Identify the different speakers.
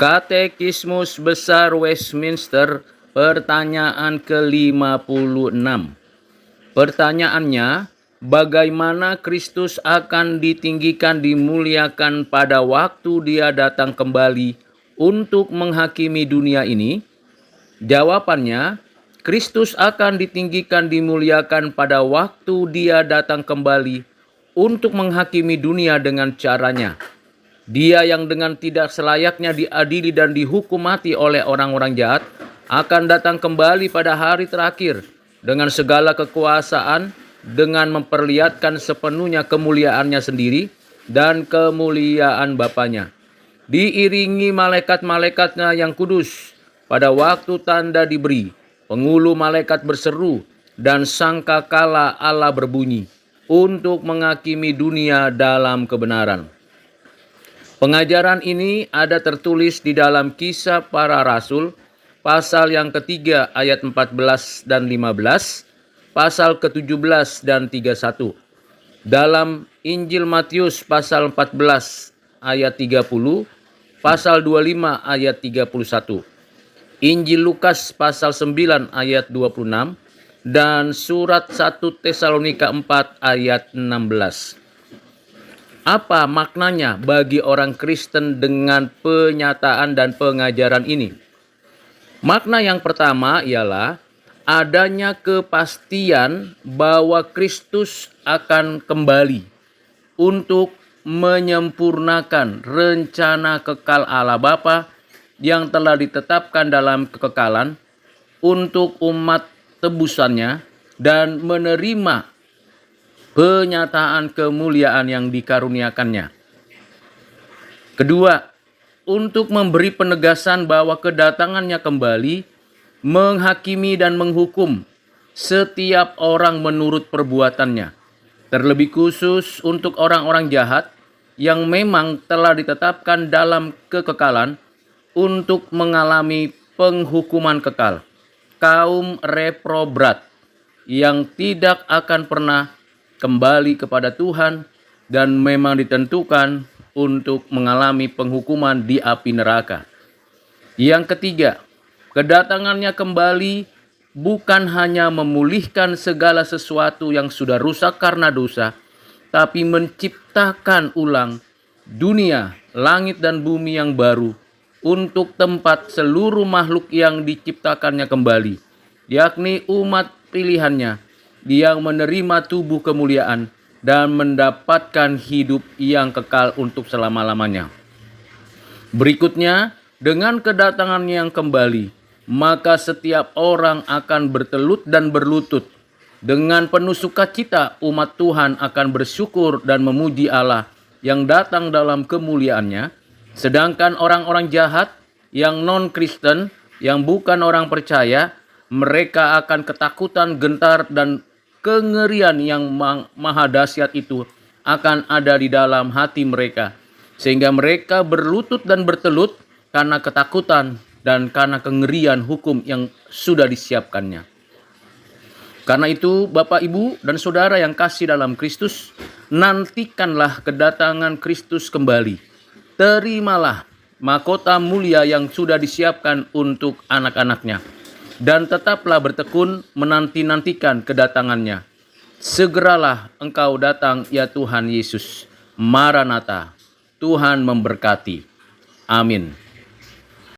Speaker 1: Katekismus Besar Westminster, pertanyaan ke-56. Pertanyaannya, bagaimana Kristus akan ditinggikan, dimuliakan pada waktu Dia datang kembali untuk menghakimi dunia ini? Jawabannya, Kristus akan ditinggikan, dimuliakan pada waktu Dia datang kembali untuk menghakimi dunia dengan caranya. Dia yang dengan tidak selayaknya diadili dan dihukum mati oleh orang-orang jahat akan datang kembali pada hari terakhir dengan segala kekuasaan, dengan memperlihatkan sepenuhnya kemuliaannya sendiri dan kemuliaan Bapanya. Diiringi malaikat-malaikatnya yang kudus, pada waktu tanda diberi, pengulu malaikat berseru dan sangkakala Allah berbunyi untuk menghakimi dunia dalam kebenaran. Pengajaran ini ada tertulis di dalam Kisah Para Rasul, pasal yang ketiga ayat 14 dan 15, pasal ke-17 dan 31. Dalam Injil Matius pasal 14 ayat 30, pasal 25 ayat 31. Injil Lukas pasal 9 ayat 26 dan surat 1 Tesalonika 4 ayat 16. Apa maknanya bagi orang Kristen dengan penyataan dan pengajaran ini? Makna yang pertama ialah adanya kepastian bahwa Kristus akan kembali untuk menyempurnakan rencana kekal Allah Bapa yang telah ditetapkan dalam kekekalan untuk umat tebusannya dan menerima penyataan kemuliaan yang dikaruniakannya. Kedua, untuk memberi penegasan bahwa kedatangannya kembali menghakimi dan menghukum setiap orang menurut perbuatannya. Terlebih khusus untuk orang-orang jahat yang memang telah ditetapkan dalam kekekalan untuk mengalami penghukuman kekal. Kaum reprobrat yang tidak akan pernah kembali kepada Tuhan dan memang ditentukan untuk mengalami penghukuman di api neraka. Yang ketiga, kedatangannya kembali bukan hanya memulihkan segala sesuatu yang sudah rusak karena dosa, tapi menciptakan ulang dunia, langit dan bumi yang baru untuk tempat seluruh makhluk yang diciptakannya kembali, yakni umat pilihannya yang menerima tubuh kemuliaan dan mendapatkan hidup yang kekal untuk selama-lamanya. Berikutnya, dengan kedatangannya yang kembali, maka setiap orang akan bertelut dan berlutut. Dengan penuh sukacita, umat Tuhan akan bersyukur dan memuji Allah yang datang dalam kemuliaannya, sedangkan orang-orang jahat yang non-Kristen, yang bukan orang percaya, mereka akan ketakutan, gentar, dan kengerian yang maha dahsyat itu akan ada di dalam hati mereka, sehingga mereka berlutut dan bertelut karena ketakutan dan karena kengerian hukum yang sudah disiapkannya. Karena itu, Bapak, Ibu, dan Saudara yang kasih dalam Kristus, nantikanlah kedatangan Kristus kembali. Terimalah mahkota mulia yang sudah disiapkan untuk anak-anaknya. Dan tetaplah bertekun menanti-nantikan kedatangannya. Segeralah Engkau datang, ya Tuhan Yesus. Maranatha. Tuhan memberkati. Amin.